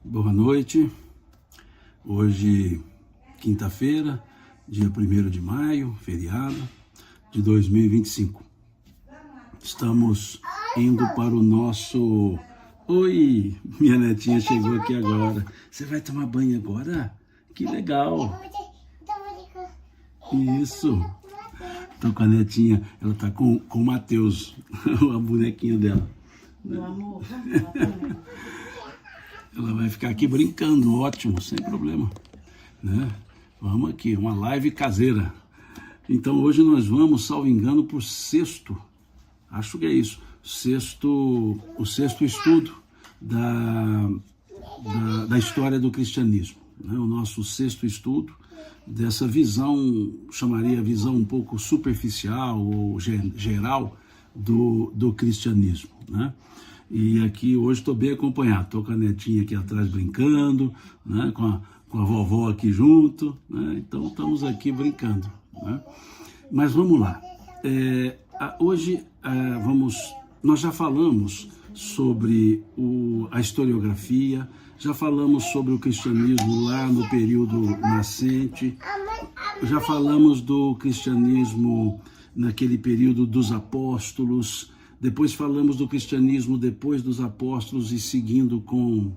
Boa noite. Hoje, quinta-feira, dia 1º de maio, feriado de 2025. Estamos indo para o nosso... Oi, minha netinha chegou aqui agora. Você vai tomar banho agora? Que legal. Isso. Tô com a netinha, ela tá com o Matheus, a bonequinha dela. Meu amor, vamos lá também. Ela vai ficar aqui brincando, ótimo, sem problema, né? Vamos aqui, uma live caseira. Então hoje nós vamos, salvo engano, por sexto, acho que é isso, o sexto estudo da história do cristianismo, né? O nosso sexto estudo dessa visão, chamaria visão um pouco superficial ou geral do cristianismo, né? E aqui hoje estou bem acompanhado, estou com a netinha aqui atrás brincando, né? com a vovó aqui junto, né? Então estamos aqui brincando, né? Mas vamos lá, hoje nós já falamos sobre a historiografia, já falamos sobre o cristianismo lá no período nascente, já falamos do cristianismo naquele período dos apóstolos, depois falamos do cristianismo depois dos apóstolos e seguindo com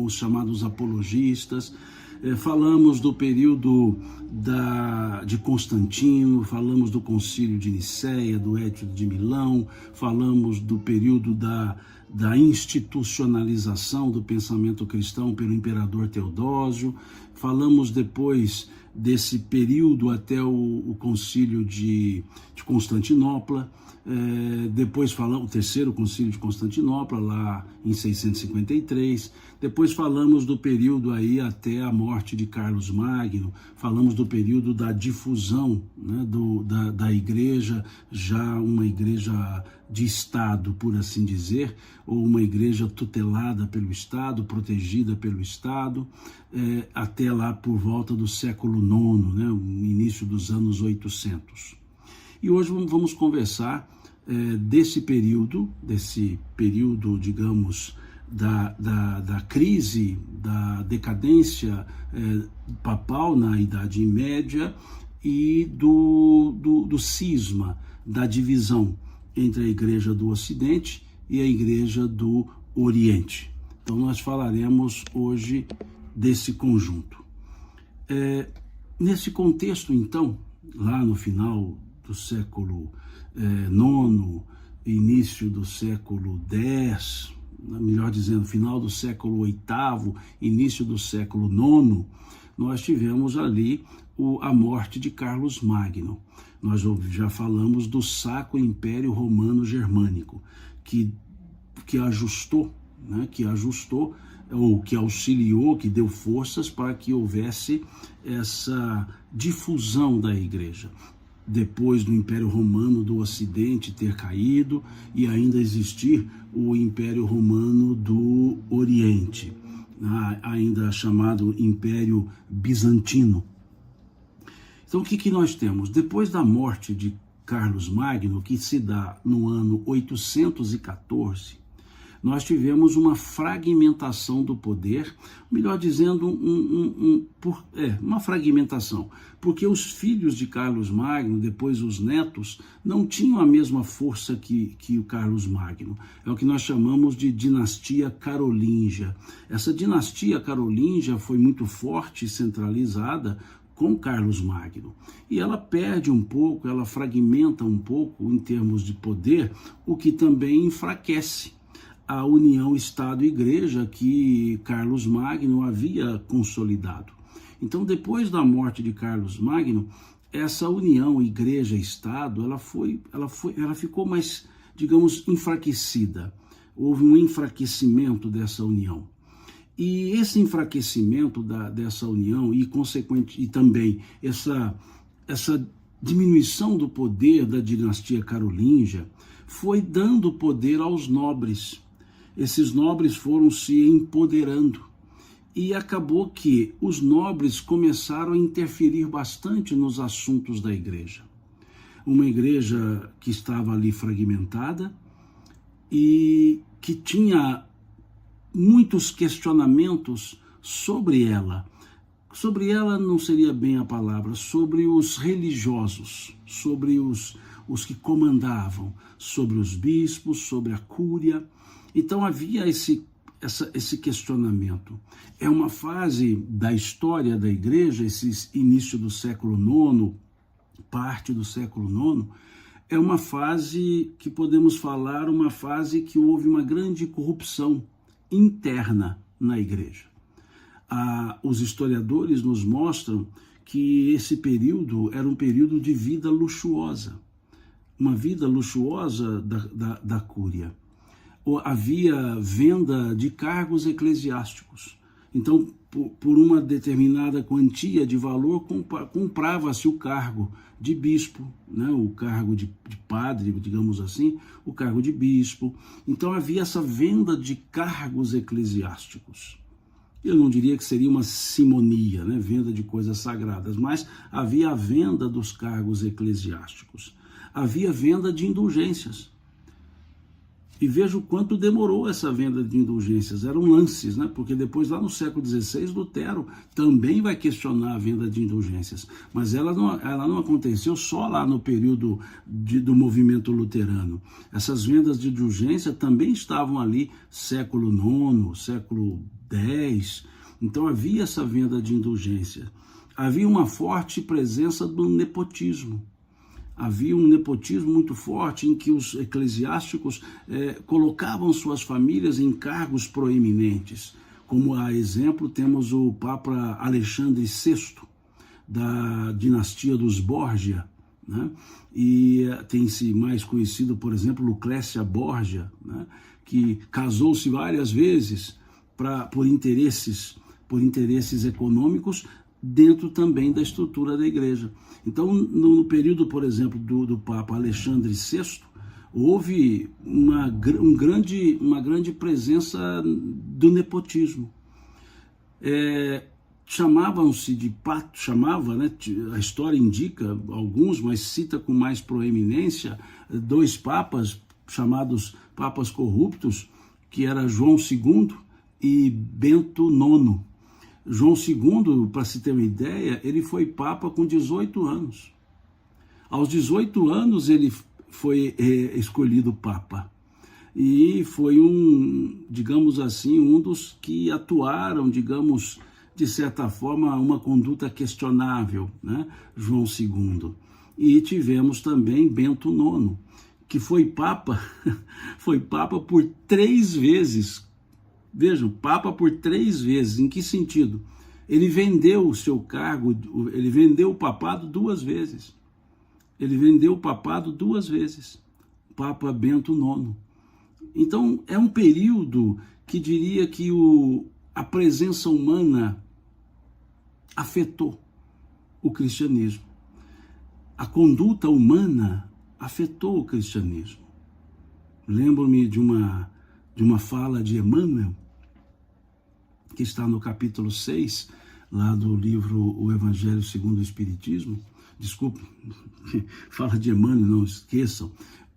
os chamados apologistas. Falamos do período de Constantino, falamos do Concílio de Nicéia, do Édito de Milão, falamos do período da institucionalização do pensamento cristão pelo imperador Teodósio, falamos depois desse período até o Concílio de Constantinopla, depois falamos o terceiro Concílio de Constantinopla, lá em 653, depois falamos do período aí até a morte de Carlos Magno, falamos do período da difusão, né, da igreja, já uma igreja de Estado, por assim dizer, ou uma igreja tutelada pelo Estado, protegida pelo Estado, até lá por volta do século IX, né, o início dos anos 800. E hoje vamos conversar desse período, digamos, da crise, da decadência papal na Idade Média e do cisma, da divisão entre a Igreja do Ocidente e a Igreja do Oriente. Então nós falaremos hoje desse conjunto. Nesse contexto, então, lá no final do século IX, início do século X, melhor dizendo, final do século VIII, início do século IX, nós tivemos ali a morte de Carlos Magno. Nós já falamos do Sacro Império Romano Germânico, que ajustou, né, ou que auxiliou, que deu forças para que houvesse essa difusão da igreja. Depois do Império Romano do Ocidente ter caído e ainda existir o Império Romano do Oriente, ainda chamado Império Bizantino. Então o que nós temos? Depois da morte de Carlos Magno, que se dá no ano 814, nós tivemos uma fragmentação do poder, melhor dizendo, uma fragmentação, porque os filhos de Carlos Magno, depois os netos, não tinham a mesma força que o Carlos Magno. É o que nós chamamos de dinastia carolíngia. Essa dinastia carolíngia foi muito forte e centralizada com Carlos Magno. E ela perde um pouco, ela fragmenta um pouco em termos de poder, o que também enfraquece a união Estado-Igreja que Carlos Magno havia consolidado. Então, depois da morte de Carlos Magno, essa união Igreja-Estado, ela ficou mais, digamos, enfraquecida. Houve um enfraquecimento dessa união. E esse enfraquecimento dessa união e também essa diminuição do poder da dinastia carolíngia foi dando poder aos nobres. Esses nobres foram se empoderando e acabou que os nobres começaram a interferir bastante nos assuntos da igreja. Uma igreja que estava ali fragmentada e que tinha muitos questionamentos sobre ela. Sobre ela não seria bem a palavra, sobre os religiosos, sobre os que comandavam, sobre os bispos, sobre a cúria. Então havia esse questionamento. É uma fase da história da igreja, esse início do século IX, parte do século IX, é uma fase que podemos falar, uma fase que houve uma grande corrupção interna na igreja. Os historiadores nos mostram que esse período era um período de vida luxuosa, uma vida luxuosa da cúria. Havia venda de cargos eclesiásticos. Então, por uma determinada quantia de valor, comprava-se o cargo de bispo, né? O cargo de padre, digamos assim, o cargo de bispo. Então havia essa venda de cargos eclesiásticos. Eu não diria que seria uma simonia, né? Venda de coisas sagradas, mas havia a venda dos cargos eclesiásticos. Havia venda de indulgências. E veja o quanto demorou essa venda de indulgências. Eram lances, né? Porque depois, lá no século XVI, Lutero também vai questionar a venda de indulgências. Mas ela não aconteceu só lá no período do movimento luterano. Essas vendas de indulgência também estavam ali século IX, século X. Então havia essa venda de indulgência. Havia uma forte presença do nepotismo. Havia um nepotismo muito forte em que os eclesiásticos colocavam suas famílias em cargos proeminentes. Como a exemplo, temos o Papa Alexandre VI, da dinastia dos Borgia, né? E tem-se mais conhecido, por exemplo, Lucrécia Borgia, né? Que casou-se várias vezes por interesses econômicos, dentro também da estrutura da igreja. Então, no período, por exemplo, do Papa Alexandre VI, houve uma grande presença do nepotismo. Chamavam-se de pato, né? A história indica alguns, mas cita com mais proeminência, dois papas chamados papas corruptos, que era João II e Bento IX. João II, para se ter uma ideia, ele foi papa com 18 anos. Aos 18 anos ele foi escolhido papa. E foi digamos assim, um dos que atuaram, digamos, de certa forma, uma conduta questionável, né? João II. E tivemos também Bento IX, que foi papa por 3 vezes. Vejam, papa por 3 vezes. Em que sentido? Ele vendeu o seu cargo, ele vendeu o papado 2 vezes. Papa Bento IX. Então, é um período que diria que a presença humana afetou o cristianismo. A conduta humana afetou o cristianismo. Lembro-me de uma fala de Emmanuel, que está no capítulo 6, lá do livro O Evangelho segundo o Espiritismo. Desculpe, fala de Emmanuel, não esqueçam.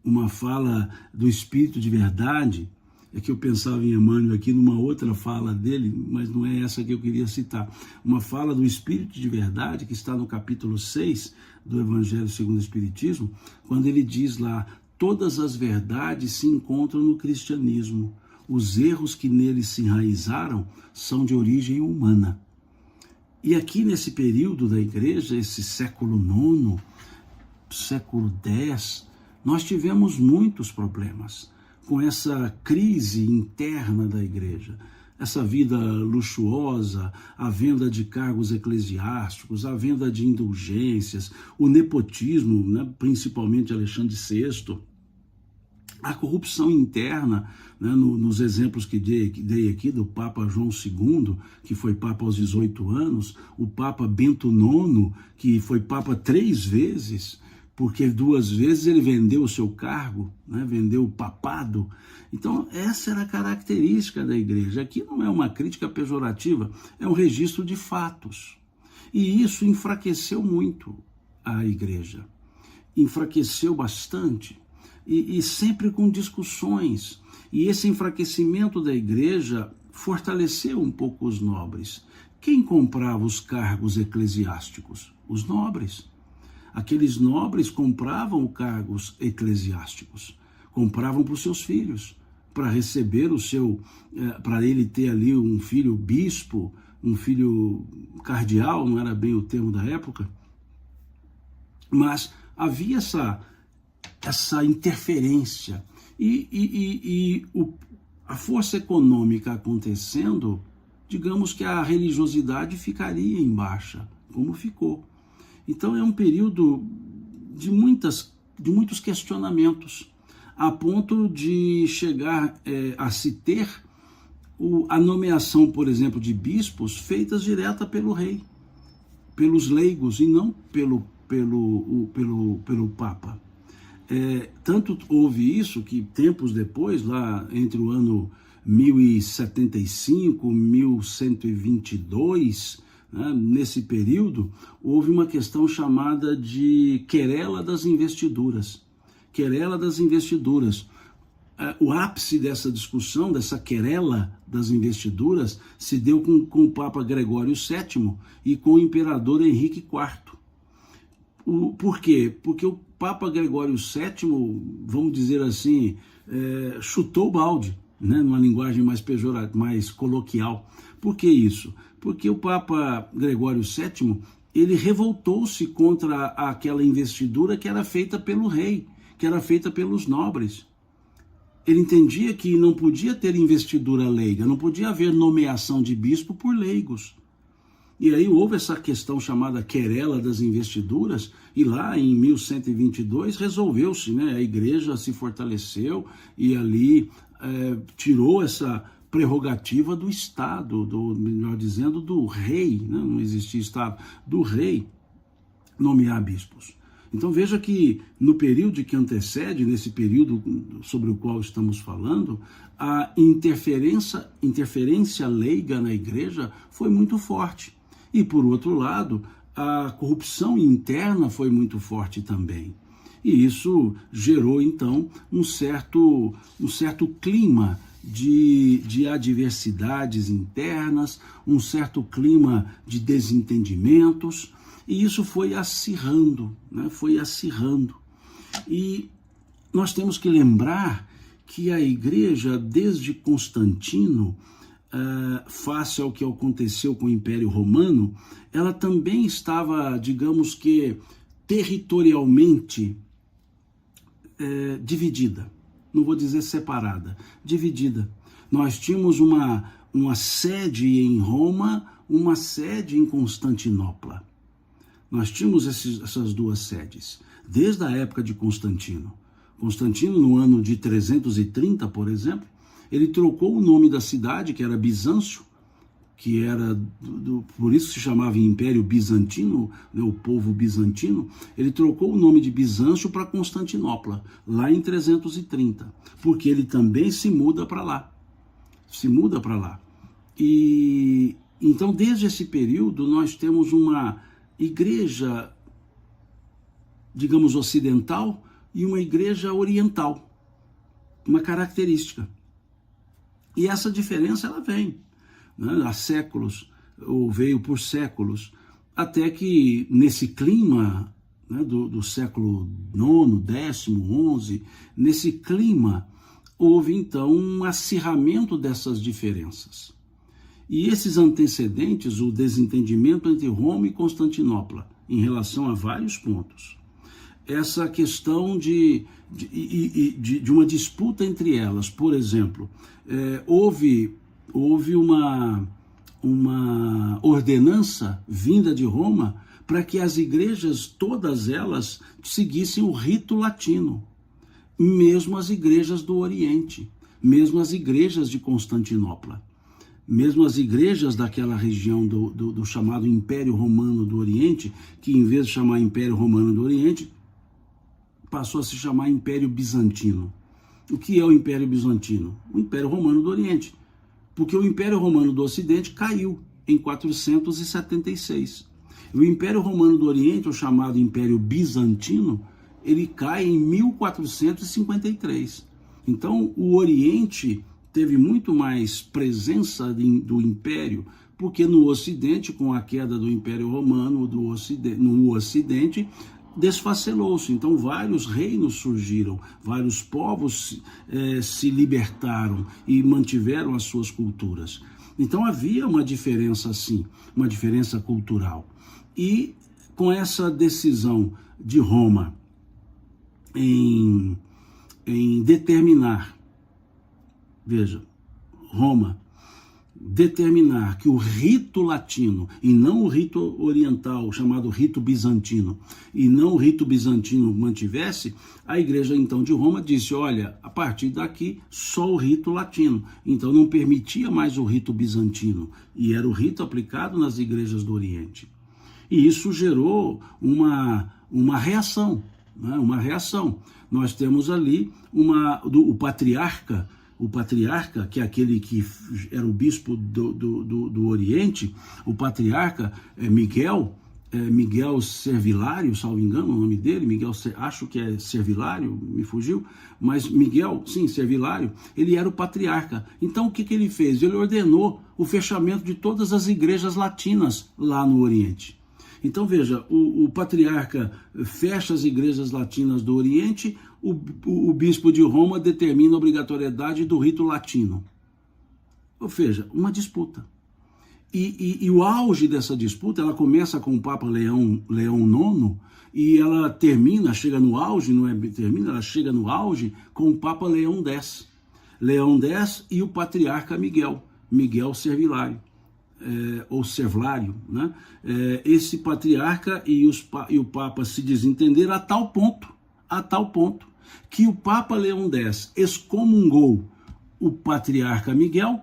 Uma fala do Espírito de Verdade, é que eu pensava em Emmanuel aqui numa outra fala dele, mas não é essa que eu queria citar. Uma fala do Espírito de Verdade, que está no capítulo 6 do Evangelho segundo o Espiritismo, quando ele diz lá: todas as verdades se encontram no cristianismo. Os erros que nele se enraizaram são de origem humana. E aqui nesse período da igreja, esse século IX, século X, nós tivemos muitos problemas com essa crise interna da igreja. Essa vida luxuosa, a venda de cargos eclesiásticos, a venda de indulgências, o nepotismo, né, principalmente Alexandre VI, a corrupção interna, né, nos exemplos que dei aqui do Papa João II, que foi Papa aos 18 anos, o Papa Bento IX, que foi Papa 3 vezes, porque 2 vezes ele vendeu o seu cargo, né, vendeu o papado. Então essa era a característica da igreja. Aqui não é uma crítica pejorativa, é um registro de fatos. E isso enfraqueceu muito a igreja, enfraqueceu bastante. E sempre com discussões. E esse enfraquecimento da igreja fortaleceu um pouco os nobres. Quem comprava os cargos eclesiásticos? Os nobres. Aqueles nobres compravam cargos eclesiásticos, compravam para os seus filhos, para receber para ele ter ali um filho bispo, um filho cardeal, não era bem o termo da época, mas havia essa interferência e a força econômica acontecendo, digamos que a religiosidade ficaria em baixa, como ficou. Então é um período de muitos questionamentos, a ponto de chegar a se ter a nomeação, por exemplo, de bispos feitas direta pelo rei, pelos leigos e não pelo Papa. Tanto houve isso que tempos depois, lá entre o ano 1075, 1122, né, nesse período, houve uma questão chamada de querela das investiduras. Querela das investiduras. O ápice dessa discussão, dessa querela das investiduras, se deu com o Papa Gregório VII e com o imperador Henrique IV. Por quê? Porque o Papa Gregório VII, vamos dizer assim, chutou o balde, né, numa linguagem mais pejorativa, mais coloquial. Por que isso? Porque o Papa Gregório VII, ele revoltou-se contra aquela investidura que era feita pelo rei, que era feita pelos nobres. Ele entendia que não podia ter investidura leiga, não podia haver nomeação de bispo por leigos. E aí houve essa questão chamada querela das investiduras, e lá em 1122 resolveu-se, né? A igreja se fortaleceu e ali tirou essa prerrogativa do Estado, melhor dizendo, do rei, né? Não existia Estado, do rei nomear bispos. Então veja que no período que antecede, nesse período sobre o qual estamos falando, a interferência leiga na igreja foi muito forte. E por outro lado, a corrupção interna foi muito forte também. E isso gerou então um certo clima de adversidades internas, um certo clima de desentendimentos, e isso foi acirrando, né? Foi acirrando. E nós temos que lembrar que a igreja, desde Constantino, face ao que aconteceu com o Império Romano, ela também estava, digamos que, territorialmente dividida. Não vou dizer separada, dividida. Nós tínhamos uma sede em Roma, uma sede em Constantinopla. Nós tínhamos essas duas sedes, desde a época de Constantino. Constantino, no ano de 330, por exemplo, ele trocou o nome da cidade, que era Bizâncio, que era, por isso se chamava Império Bizantino, né, o povo bizantino. Ele trocou o nome de Bizâncio para Constantinopla, lá em 330, porque ele também se muda para lá. Se muda para lá. E então, desde esse período, nós temos uma igreja, digamos, ocidental e uma igreja oriental, uma característica. E essa diferença, ela vem, né, há séculos, ou veio por séculos, até que nesse clima, né, do século IX, X, XI, nesse clima, houve então um acirramento dessas diferenças. E esses antecedentes, o desentendimento entre Roma e Constantinopla, em relação a vários pontos. Essa questão de uma disputa entre elas, por exemplo, houve uma ordenança vinda de Roma para que as igrejas, todas elas, seguissem o rito latino, mesmo as igrejas do Oriente, mesmo as igrejas de Constantinopla. Mesmo as igrejas daquela região do chamado Império Romano do Oriente, que em vez de chamar Império Romano do Oriente, passou a se chamar Império Bizantino. O que é o Império Bizantino? O Império Romano do Oriente. Porque o Império Romano do Ocidente caiu em 476. O Império Romano do Oriente, o chamado Império Bizantino, ele cai em 1453. Então, o Oriente teve muito mais presença do império, porque no Ocidente, com a queda do Império Romano no Ocidente, desfacelou-se. Então vários reinos surgiram, vários povos se libertaram e mantiveram as suas culturas. Então havia uma diferença assim, uma diferença cultural. E com essa decisão de Roma em determinar, veja, Roma determinar que o rito latino, e não o rito oriental, chamado rito bizantino, e não o rito bizantino mantivesse, a igreja então de Roma disse, olha, a partir daqui só o rito latino, então não permitia mais o rito bizantino, e era o rito aplicado nas igrejas do Oriente. E isso gerou uma reação, né? Uma reação. Nós temos ali o patriarca, que é aquele que era o bispo do Oriente, o patriarca Miguel Servilário, salvo engano o nome dele, acho que é Servilário, me fugiu, mas Miguel, sim, Servilário, ele era o patriarca. Então o que ele fez? Ele ordenou o fechamento de todas as igrejas latinas lá no Oriente. Então veja, o patriarca fecha as igrejas latinas do Oriente, o bispo de Roma determina a obrigatoriedade do rito latino. Ou seja, uma disputa. E o auge dessa disputa, ela começa com o Papa Leão IX e ela chega no auge, ela chega no auge com o Papa Leão X. Leão X e o patriarca Miguel Servilário. Ou Servário, né? Esse patriarca e o Papa se desentenderam a tal ponto que o Papa Leão X excomungou o patriarca Miguel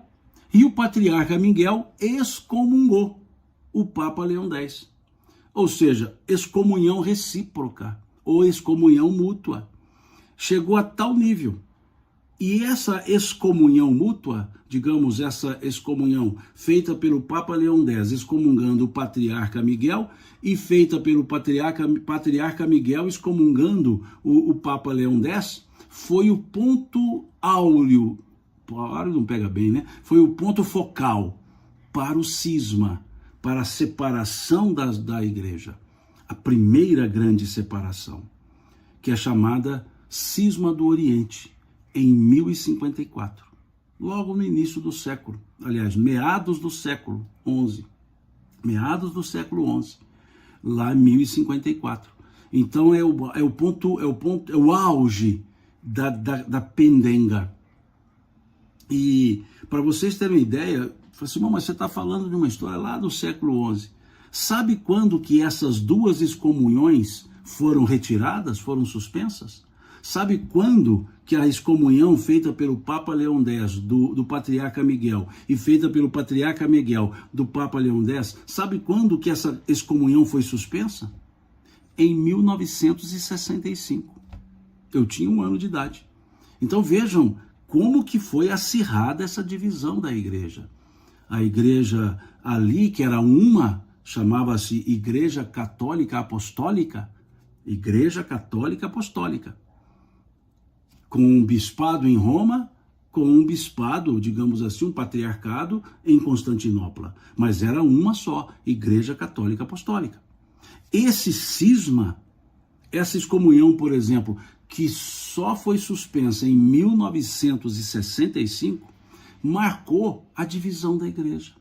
e o patriarca Miguel excomungou o Papa Leão X. Ou seja, excomunhão recíproca ou excomunhão mútua. Chegou a tal nível. E essa excomunhão mútua, digamos, essa excomunhão feita pelo Papa Leão X, excomungando o patriarca Miguel, e feita pelo patriarca Miguel, excomungando o Papa Leão X, foi o ponto áureo, não pega bem, né? Foi o ponto focal para o cisma, para a separação da igreja. A primeira grande separação, que é chamada Cisma do Oriente, em 1054, logo no início do século, aliás, meados do século XI, lá em 1054. Então é o auge da pendenga. E para vocês terem uma ideia, eu falei assim, mas você está falando de uma história lá do século XI. Sabe quando que essas duas excomunhões foram retiradas, foram suspensas? Sabe quando que a excomunhão feita pelo Papa Leão X, do patriarca Miguel, e feita pelo patriarca Miguel, do Papa Leão X, sabe quando que essa excomunhão foi suspensa? Em 1965. Eu tinha 1 ano de idade. Então vejam como que foi acirrada essa divisão da igreja. A igreja ali, que era uma, chamava-se Igreja Católica Apostólica, Igreja Católica Apostólica, com um bispado em Roma, com um bispado, digamos assim, um patriarcado em Constantinopla. Mas era uma só, Igreja Católica Apostólica. Esse cisma, essa excomunhão, por exemplo, que só foi suspensa em 1965, marcou a divisão da igreja.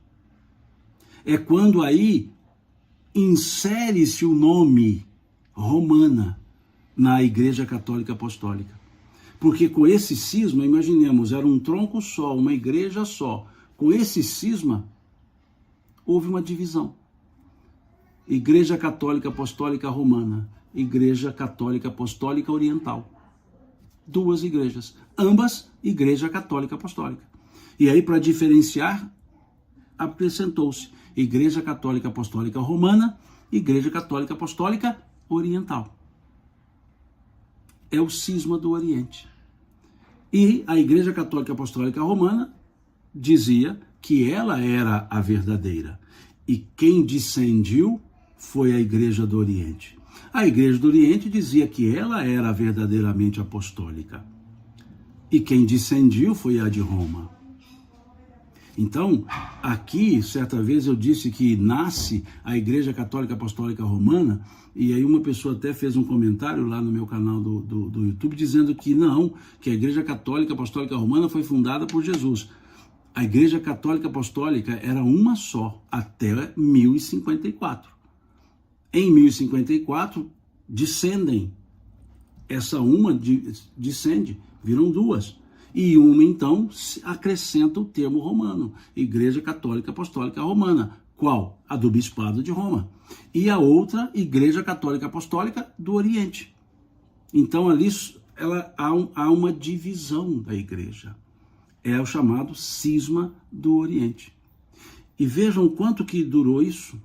É quando aí insere-se o nome Romana na Igreja Católica Apostólica. Porque com esse cisma, imaginemos, era um tronco só, uma igreja só. Com esse cisma, houve uma divisão. Igreja Católica Apostólica Romana, Igreja Católica Apostólica Oriental. 2 igrejas, ambas Igreja Católica Apostólica. E aí, para diferenciar, acrescentou-se Igreja Católica Apostólica Romana, Igreja Católica Apostólica Oriental. É o cisma do Oriente. E a Igreja Católica Apostólica Romana dizia que ela era a verdadeira. E quem dissendiu foi a Igreja do Oriente. A Igreja do Oriente dizia que ela era verdadeiramente apostólica. E quem dissendiu foi a de Roma. Então, aqui, certa vez eu disse que nasce a Igreja Católica Apostólica Romana, e aí uma pessoa até fez um comentário lá no meu canal do YouTube, dizendo que não, que a Igreja Católica Apostólica Romana foi fundada por Jesus. A Igreja Católica Apostólica era uma só, até 1054. Em 1054, descendem. Essa uma descende, viram duas. E uma, então, acrescenta o termo romano, Igreja Católica Apostólica Romana. Qual? A do Bispado de Roma. E a outra, Igreja Católica Apostólica do Oriente. Então, ali há uma divisão da igreja. É o chamado cisma do Oriente. E vejam quanto que durou isso.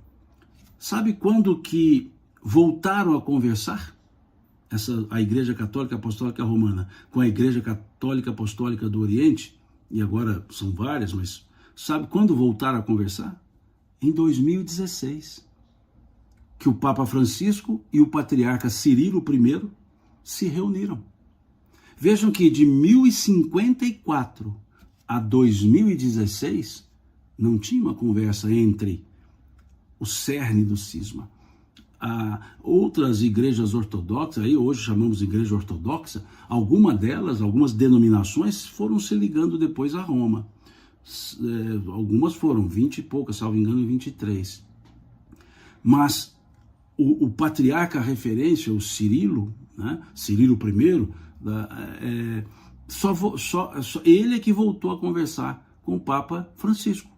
Sabe quando que voltaram a conversar? A Igreja Católica Apostólica Romana com a Igreja Católica Apostólica do Oriente, e agora são várias, mas sabe quando voltaram a conversar? Em 2016, que o Papa Francisco e o Patriarca Cirilo I se reuniram. Vejam que de 1054 a 2016, não tinha uma conversa entre o cerne do cisma. Outras igrejas ortodoxas, aí hoje chamamos de igreja ortodoxa, algumas denominações foram se ligando depois a Roma. Algumas foram 20 e poucas, salvo engano, 23. Mas o patriarca referência, o Cirilo, né, Cirilo I, ele é que voltou a conversar com o Papa Francisco.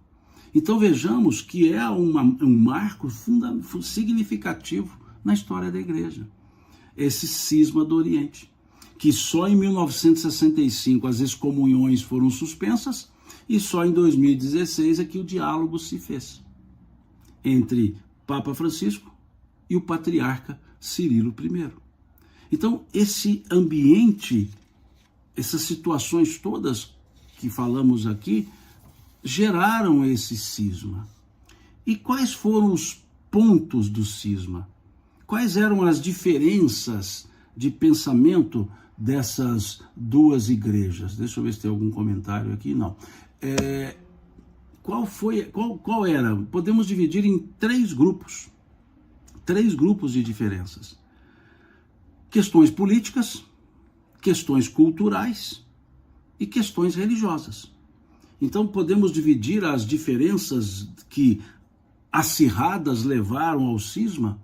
Então vejamos que é um marco significativo na história da igreja. Esse cisma do Oriente, que só em 1965 as excomunhões foram suspensas e só em 2016 é que o diálogo se fez entre Papa Francisco e o patriarca Cirilo I. Então esse ambiente, essas situações todas que falamos aqui, geraram esse cisma. E quais foram os pontos do cisma? Quais eram as diferenças de pensamento dessas duas igrejas? Deixa eu ver se tem algum comentário aqui. Não. Qual era? Podemos dividir em três grupos de diferenças. Questões políticas, questões culturais e questões religiosas. Então podemos dividir as diferenças que acirradas levaram ao cisma,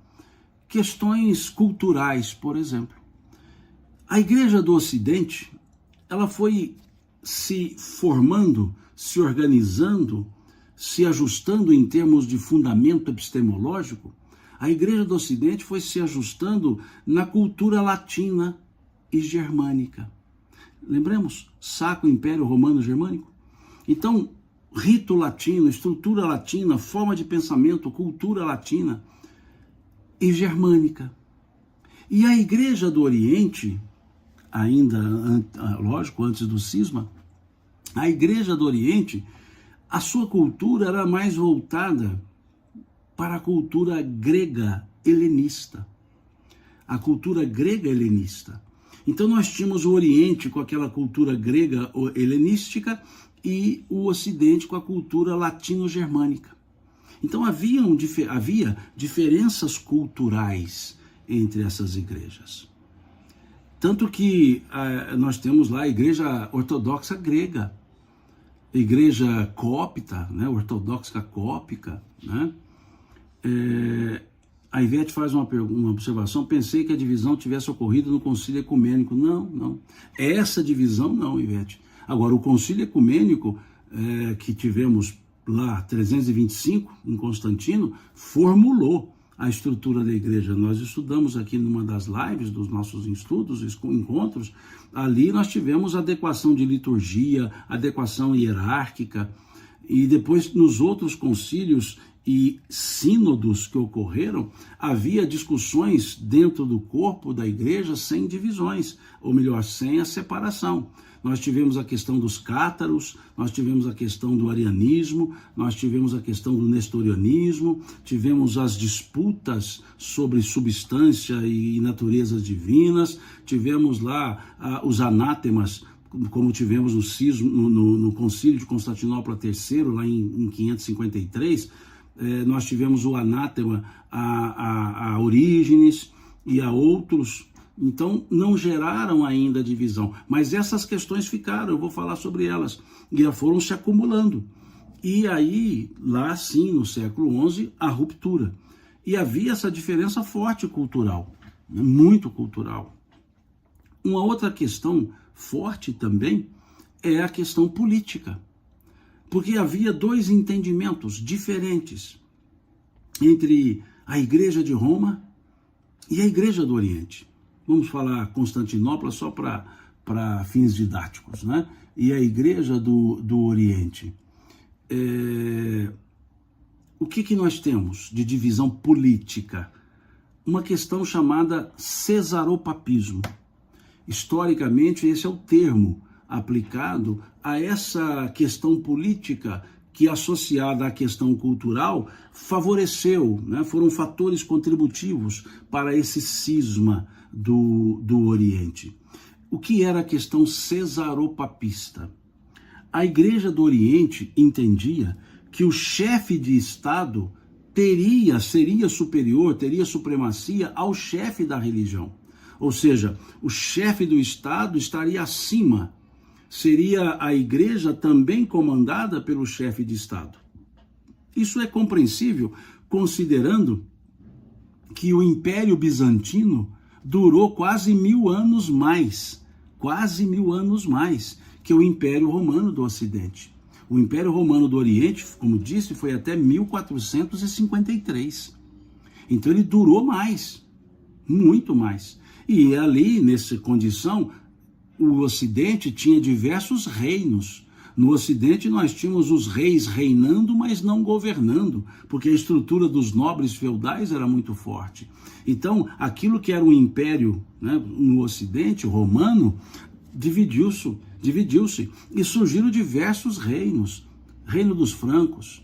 questões culturais, por exemplo. A Igreja do Ocidente, ela foi se formando, se organizando, se ajustando em termos de fundamento epistemológico. A Igreja do Ocidente foi se ajustando na cultura latina e germânica. Lembremos? Sacro Império Romano Germânico. Então, rito latino, estrutura latina, forma de pensamento, cultura latina e germânica. E a Igreja do Oriente, ainda, lógico, antes do cisma, a Igreja do Oriente, a sua cultura era mais voltada para a cultura grega helenista. A cultura grega helenista. Então nós tínhamos o Oriente com aquela cultura grega helenística e o Ocidente com a cultura latino-germânica. Então havia diferenças culturais entre essas igrejas. Tanto que nós temos lá a Igreja Ortodoxa Grega, a Igreja Cópita, né, Ortodoxa Cópica, né? A Ivete faz uma observação: pensei que a divisão tivesse ocorrido no Concílio Ecumênico. Não. Essa divisão não, Ivete. Agora, o Concílio Ecumênico, que tivemos lá, 325, em Constantino, formulou a estrutura da igreja. Nós estudamos aqui numa das lives dos nossos estudos, encontros, ali nós tivemos adequação de liturgia, adequação hierárquica, e depois nos outros concílios e sínodos que ocorreram, havia discussões dentro do corpo da igreja sem divisões, ou melhor, sem a separação. Nós tivemos a questão dos cátaros, nós tivemos a questão do arianismo, nós tivemos a questão do nestorianismo, tivemos as disputas sobre substância e naturezas divinas, tivemos lá os anátemas como tivemos no Concílio de Constantinopla III, lá em 553, nós tivemos o anátema a Orígenes e a outros. Então, não geraram ainda divisão, mas essas questões ficaram, eu vou falar sobre elas, e foram se acumulando. E aí, lá sim, no século XI, a ruptura. E havia essa diferença forte cultural, muito cultural. Uma outra questão forte também é a questão política, porque havia dois entendimentos diferentes entre a Igreja de Roma e a Igreja do Oriente. Vamos falar Constantinopla só para fins didáticos, né? E a Igreja do Oriente. O que nós temos de divisão política? Uma questão chamada cesaropapismo. Historicamente, esse é o termo aplicado a essa questão política que, associada à questão cultural, favoreceu, né? Foram fatores contributivos para esse cisma do Oriente. O que era a questão cesaropapista? A Igreja do Oriente entendia que o chefe de Estado seria superior, teria supremacia ao chefe da religião. Ou seja, o chefe do Estado estaria acima. Seria a Igreja também comandada pelo chefe de Estado. Isso é compreensível considerando que o Império Bizantino durou quase 1000 anos mais, que o Império Romano do Ocidente. O Império Romano do Oriente, como disse, foi até 1453. Então ele durou mais, muito mais. E ali, nessa condição, o Ocidente tinha diversos reinos. No Ocidente nós tínhamos os reis reinando, mas não governando, porque a estrutura dos nobres feudais era muito forte. Então, aquilo que era um império, né, no Ocidente, romano, dividiu-se e surgiram diversos reinos. Reino dos francos,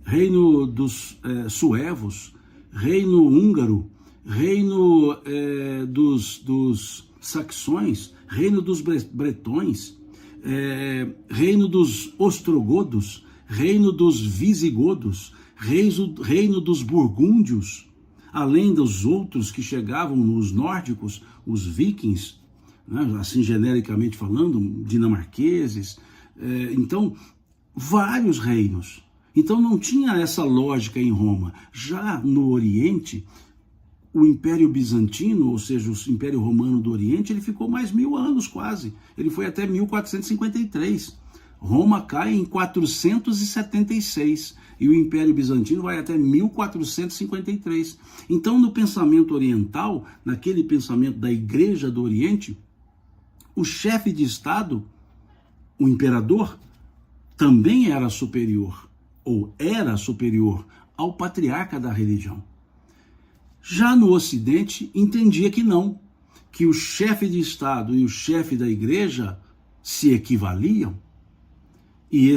reino dos suevos, reino húngaro, reino dos saxões, reino dos bretões, reino dos ostrogodos, reino dos visigodos, reino dos burgúndios, além dos outros que chegavam, os nórdicos, os vikings, né, assim genericamente falando, dinamarqueses, então vários reinos. Então não tinha essa lógica em Roma. Já no Oriente, o Império Bizantino, ou seja, o Império Romano do Oriente, ele ficou mais 1000 anos quase. Ele foi até 1453. Roma cai em 476 e o Império Bizantino vai até 1453. Então, no pensamento oriental, naquele pensamento da Igreja do Oriente, o chefe de Estado, o imperador, também era superior, ou era superior ao patriarca da religião. Já no Ocidente, entendia que não, que o chefe de Estado e o chefe da Igreja se equivaliam, e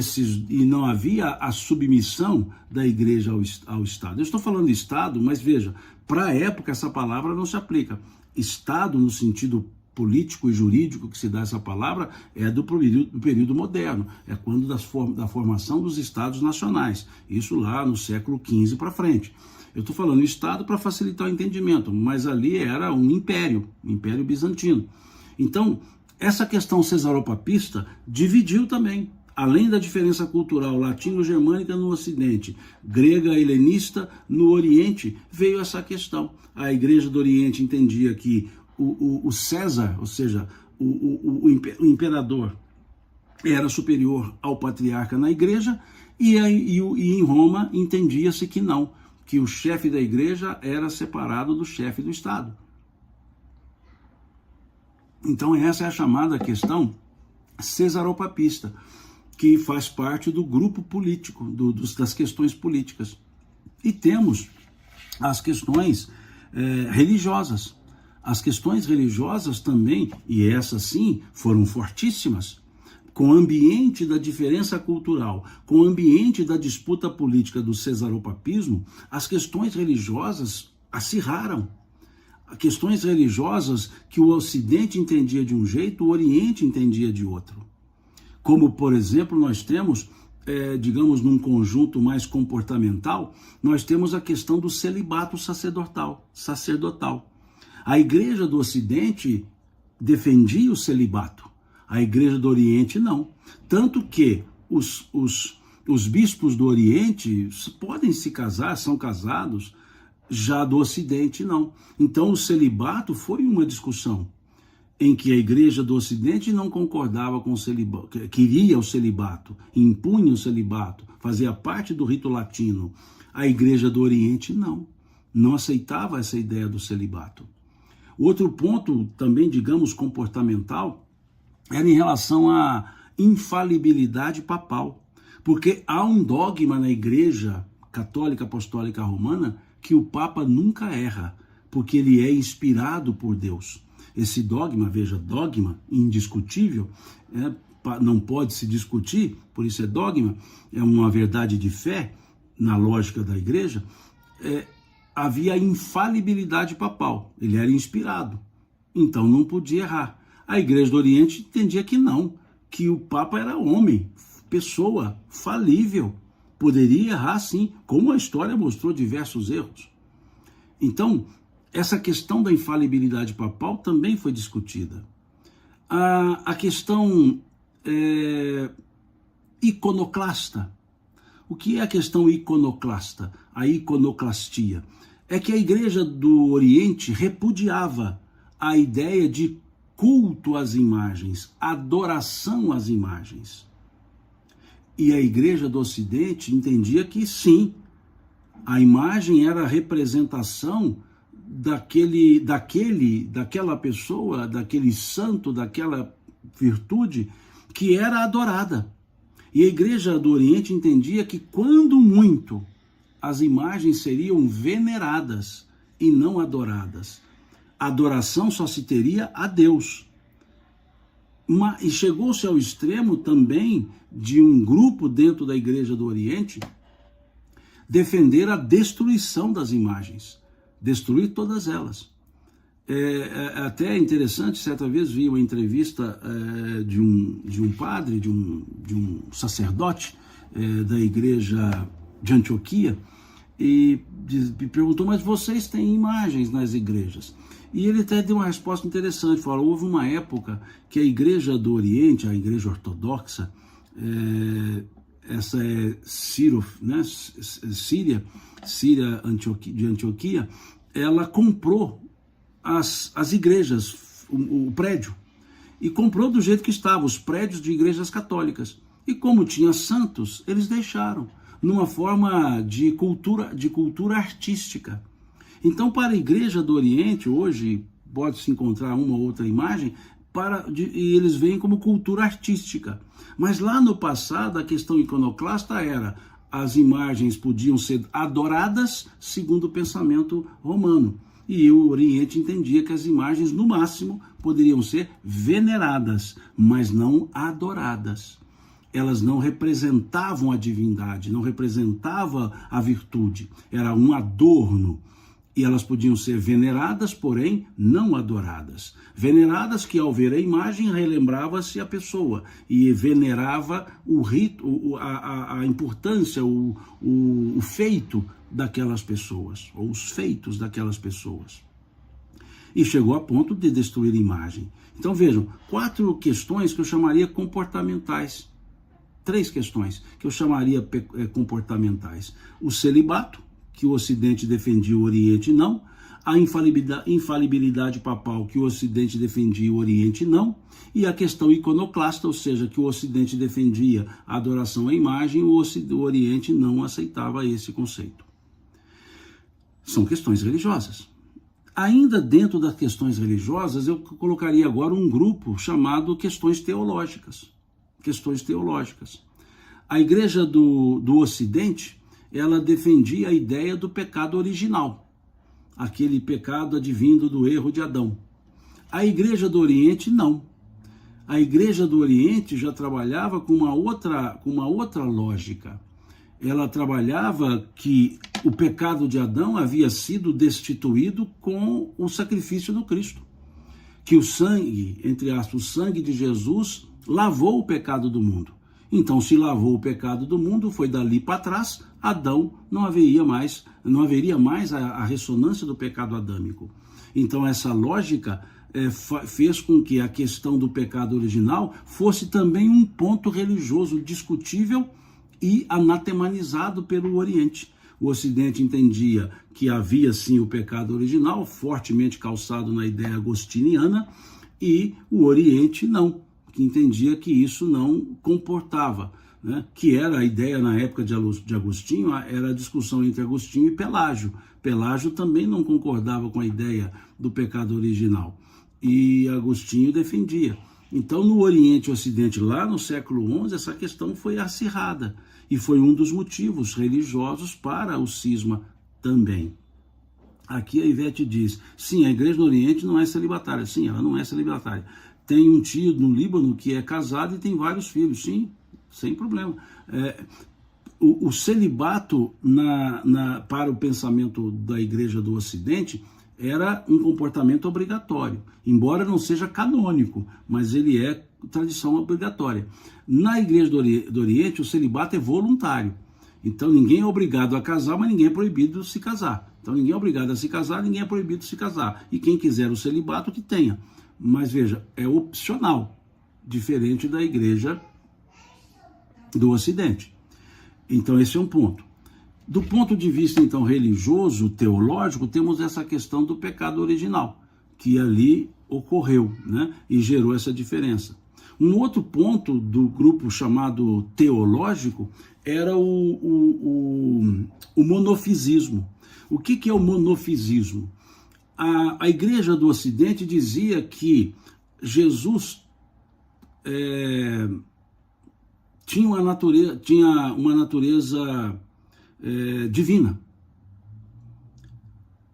não havia a submissão da Igreja ao Estado. Eu estou falando de Estado, mas veja, para a época essa palavra não se aplica. Estado, no sentido político e jurídico que se dá essa palavra, é do período moderno, é quando da formação dos Estados nacionais, isso lá no século XV para frente. Eu estou falando Estado para facilitar o entendimento, mas ali era um império bizantino. Então, essa questão cesaropapista dividiu também, além da diferença cultural latino-germânica no Ocidente, grega-helenista no Oriente, veio essa questão. A Igreja do Oriente entendia que o César, ou seja, o imperador, era superior ao patriarca na Igreja, e em Roma entendia-se que não, que o chefe da Igreja era separado do chefe do Estado. Então essa é a chamada questão cesaropapista, que faz parte do grupo político, das questões políticas. E temos as questões religiosas. As questões religiosas também, e essas sim, foram fortíssimas, com o ambiente da diferença cultural, com o ambiente da disputa política do cesaropapismo, as questões religiosas acirraram. questões religiosas que o Ocidente entendia de um jeito, o Oriente entendia de outro. Como, por exemplo, nós temos, digamos, num conjunto mais comportamental, nós temos a questão do celibato sacerdotal. A Igreja do Ocidente defendia o celibato, a Igreja do Oriente não. Tanto que os bispos do Oriente podem se casar, são casados, já do Ocidente não. Então o celibato foi uma discussão em que a Igreja do Ocidente não concordava com o celibato, queria o celibato, impunha o celibato, fazia parte do rito latino. A Igreja do Oriente não aceitava essa ideia do celibato. Outro ponto também, digamos, comportamental, era em relação à infalibilidade papal, porque há um dogma na Igreja Católica Apostólica Romana que o Papa nunca erra, porque ele é inspirado por Deus. Esse dogma, veja, dogma indiscutível, não pode se discutir, por isso é dogma, é uma verdade de fé, na lógica da Igreja, havia infalibilidade papal, ele era inspirado, então não podia errar. A Igreja do Oriente entendia que não, que o Papa era homem, pessoa falível, poderia errar sim, como a história mostrou diversos erros. Então, essa questão da infalibilidade papal também foi discutida. A questão iconoclasta. O que é a questão iconoclasta? A iconoclastia. É que a Igreja do Oriente repudiava a ideia de culto às imagens, adoração às imagens. E a Igreja do Ocidente entendia que sim, a imagem era a representação daquela pessoa, daquele santo, daquela virtude que era adorada. E a Igreja do Oriente entendia que, quando muito, as imagens seriam veneradas e não adoradas. A adoração só se teria a Deus. E chegou-se ao extremo também de um grupo dentro da Igreja do Oriente defender a destruição das imagens, destruir todas elas. Até interessante, certa vez vi uma entrevista de um padre, de um sacerdote da Igreja de Antioquia, e me perguntou, mas vocês têm imagens nas igrejas? E ele até deu uma resposta interessante, falou, houve uma época que a Igreja do Oriente, a Igreja Ortodoxa, essa é Síria de Antioquia, ela comprou as igrejas, o prédio, e comprou do jeito que estava, os prédios de igrejas católicas. E como tinha santos, eles deixaram, numa forma de cultura artística. Então, para a Igreja do Oriente, hoje, pode-se encontrar uma ou outra imagem, e eles veem como cultura artística. Mas lá no passado, a questão iconoclasta era, as imagens podiam ser adoradas segundo o pensamento romano. E o Oriente entendia que as imagens, no máximo, poderiam ser veneradas, mas não adoradas. Elas não representavam a divindade, não representavam a virtude. Era um adorno. E elas podiam ser veneradas, porém não adoradas. Veneradas que, ao ver a imagem, relembrava-se a pessoa e venerava o rito, a importância, o feito daquelas pessoas, ou os feitos daquelas pessoas. E chegou a ponto de destruir a imagem. Então vejam, 4 questões que eu chamaria comportamentais. 3 questões que eu chamaria comportamentais. O celibato, que o Ocidente defendia, o Oriente não. A infalibilidade papal, que o Ocidente defendia, o Oriente não. E a questão iconoclasta, ou seja, que o Ocidente defendia a adoração à imagem, o Oriente não aceitava esse conceito. São questões religiosas. Ainda dentro das questões religiosas, eu colocaria agora um grupo chamado questões teológicas. Questões teológicas. A Igreja do Ocidente, ela defendia a ideia do pecado original, aquele pecado advindo do erro de Adão. A Igreja do Oriente, não. A Igreja do Oriente já trabalhava com uma outra lógica. ela trabalhava que o pecado de Adão havia sido destituído com o sacrifício do Cristo. Que o sangue, entre aspas, o sangue de Jesus lavou o pecado do mundo. Então, se lavou o pecado do mundo, foi dali para trás, Adão não haveria mais a ressonância do pecado adâmico. Então, essa lógica fez com que a questão do pecado original fosse também um ponto religioso discutível e anatemanizado pelo Oriente. O Ocidente entendia que havia sim o pecado original, fortemente calçado na ideia agostiniana, e o Oriente não, que entendia que isso não comportava, né? Que era a ideia na época de Agostinho, era a discussão entre Agostinho e Pelágio. Pelágio também não concordava com a ideia do pecado original, e Agostinho defendia. Então, no Oriente e Ocidente, lá no século XI, essa questão foi acirrada, e foi um dos motivos religiosos para o cisma também. Aqui a Ivete diz, sim, a igreja no Oriente não é celibatária. Sim, ela não é celibatária. Tem um tio no Líbano que é casado e tem vários filhos. Sim, sem problema. O celibato para o pensamento da igreja do Ocidente era um comportamento obrigatório, embora não seja canônico, mas ele é tradição obrigatória. Na igreja do Oriente, o celibato é voluntário. Então ninguém é obrigado a casar, mas ninguém é proibido de se casar. Então ninguém é obrigado a se casar, ninguém é proibido de se casar. E quem quiser o celibato, que tenha. Mas veja, é opcional, diferente da igreja do Ocidente. Então esse é um ponto. Do ponto de vista, então, religioso, teológico, temos essa questão do pecado original, que ali ocorreu, né, e gerou essa diferença. Um outro ponto do grupo chamado teológico era o monofisismo. O que é o monofisismo? A igreja do Ocidente dizia que Jesus tinha uma natureza divina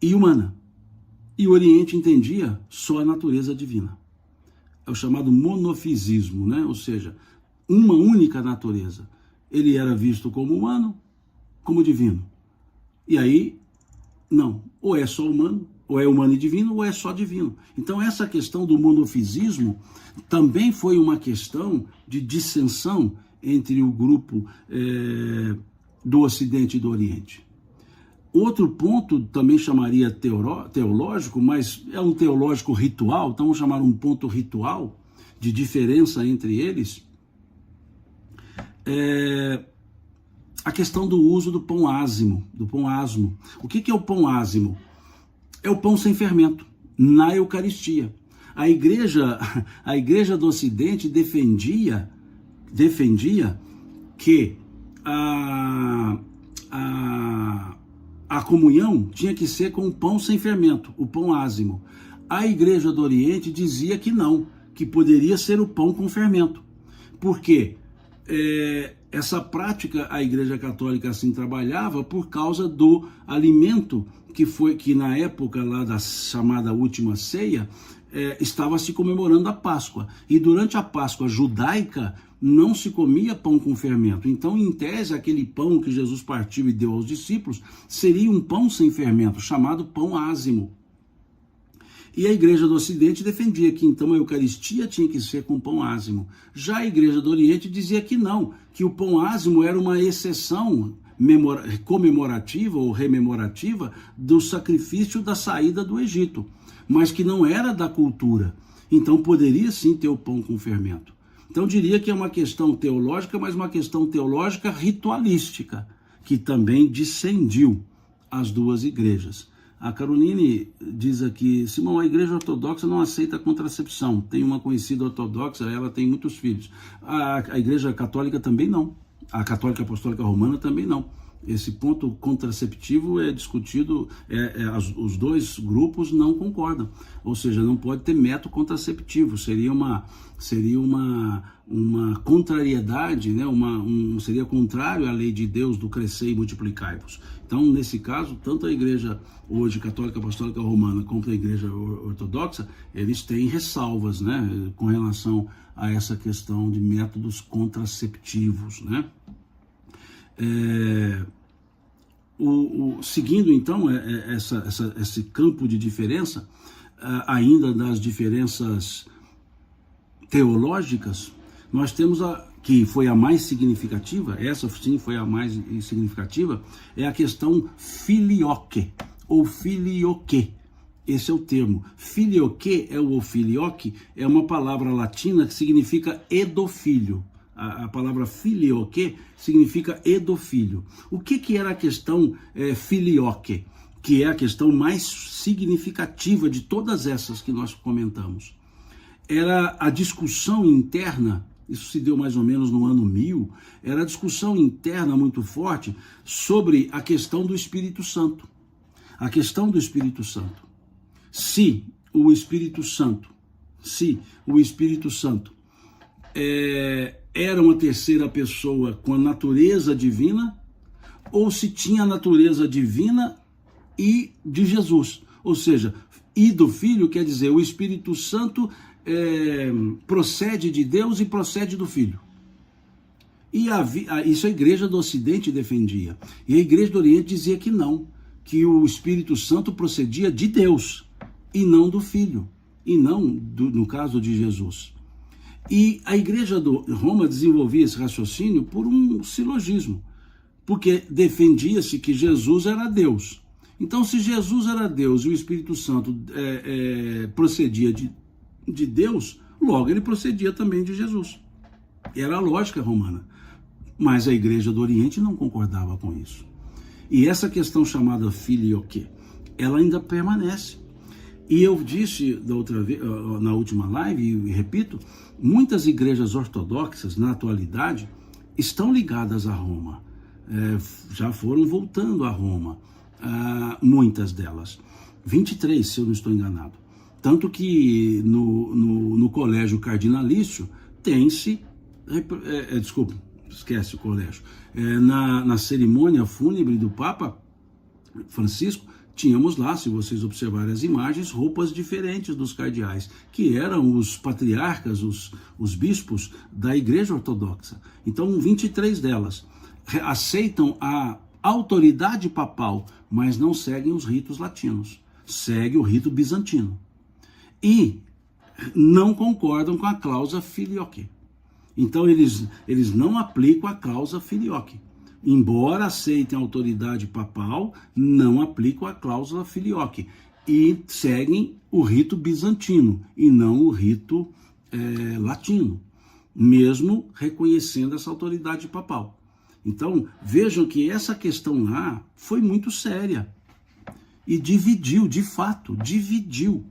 e humana. E o Oriente entendia só a natureza divina. É o chamado monofisismo, né? Ou seja, uma única natureza. Ele era visto como humano, como divino. E aí, não, ou é só humano, ou é humano e divino, ou é só divino. Então essa questão do monofisismo também foi uma questão de dissensão entre o grupo do Ocidente e do Oriente. Outro ponto também chamaria teológico, mas é um teológico ritual, então vamos chamar um ponto ritual de diferença entre eles, a questão do uso do pão ázimo, O que é o pão ázimo? É o pão sem fermento, na Eucaristia. A igreja do Ocidente defendia que a comunhão tinha que ser com o pão sem fermento, o pão ázimo. A igreja do Oriente dizia que não, que poderia ser o pão com fermento. Por quê? Essa prática a igreja católica assim trabalhava por causa do alimento que na época lá da chamada última ceia estava se comemorando a Páscoa. E durante a Páscoa judaica não se comia pão com fermento. Então, em tese, aquele pão que Jesus partiu e deu aos discípulos seria um pão sem fermento, chamado pão ázimo. E a igreja do Ocidente defendia que então a Eucaristia tinha que ser com pão ázimo. Já a igreja do Oriente dizia que não, que o pão ázimo era uma exceção comemorativa ou rememorativa do sacrifício da saída do Egito, mas que não era da cultura. Então poderia sim ter o pão com fermento. Então eu diria que é uma questão teológica, mas uma questão teológica ritualística, que também discendiu as duas igrejas. A Caroline diz aqui, Simão, a igreja ortodoxa não aceita contracepção. Tem uma conhecida ortodoxa, ela tem muitos filhos. A igreja católica também não. A católica apostólica romana também não. Esse ponto contraceptivo é discutido, os dois grupos não concordam. Ou seja, não pode ter método contraceptivo. Seria uma contrariedade, né? Seria contrário à lei de Deus do crescer e multiplicai-vos. Então, nesse caso, tanto a igreja hoje católica apostólica romana quanto a igreja ortodoxa, eles têm ressalvas, né, com relação a essa questão de métodos contraceptivos, né? Seguindo então esse campo de diferença, ainda das diferenças teológicas, nós temos que foi a mais significativa, essa sim foi a mais significativa, é a questão filioque, ou filioque. Esse é o termo. Filioque ou filioque é uma palavra latina que significa edofilho. A palavra filioque significa edofilho. O que era a questão filioque? Que é a questão mais significativa de todas essas que nós comentamos. Era a discussão interna, isso se deu mais ou menos no ano 1000, era a discussão interna muito forte sobre a questão do Espírito Santo. A questão do Espírito Santo. Se o Espírito Santo era uma terceira pessoa com a natureza divina, ou se tinha a natureza divina e de Jesus. Ou seja, e do Filho quer dizer, o Espírito Santo procede de Deus e procede do Filho. E isso a igreja do Ocidente defendia. E a igreja do Oriente dizia que não, que o Espírito Santo procedia de Deus e não do Filho, e não, no caso de Jesus. E a igreja de Roma desenvolvia esse raciocínio por um silogismo, porque defendia-se que Jesus era Deus. Então, se Jesus era Deus e o Espírito Santo procedia de Deus, logo ele procedia também de Jesus. Era a lógica romana. Mas a igreja do Oriente não concordava com isso. E essa questão chamada filioque, ela ainda permanece. E eu disse da outra vez, na última live, e repito, muitas igrejas ortodoxas, na atualidade, estão ligadas a Roma. Já foram voltando a Roma, muitas delas. 23, se eu não estou enganado. Tanto que no colégio cardinalício tem-se... desculpa, esquece o colégio. Na cerimônia fúnebre do Papa Francisco, tínhamos lá, se vocês observarem as imagens, roupas diferentes dos cardeais, que eram os patriarcas, os bispos da Igreja Ortodoxa. Então, 23 delas aceitam a autoridade papal, mas não seguem os ritos latinos, segue o rito bizantino. E não concordam com a cláusula filioque. Então, eles não aplicam a cláusula filioque. Embora aceitem a autoridade papal, não aplicam a cláusula filioque e seguem o rito bizantino e não o rito latino, mesmo reconhecendo essa autoridade papal. Então, vejam que essa questão lá foi muito séria e dividiu, de fato, dividiu.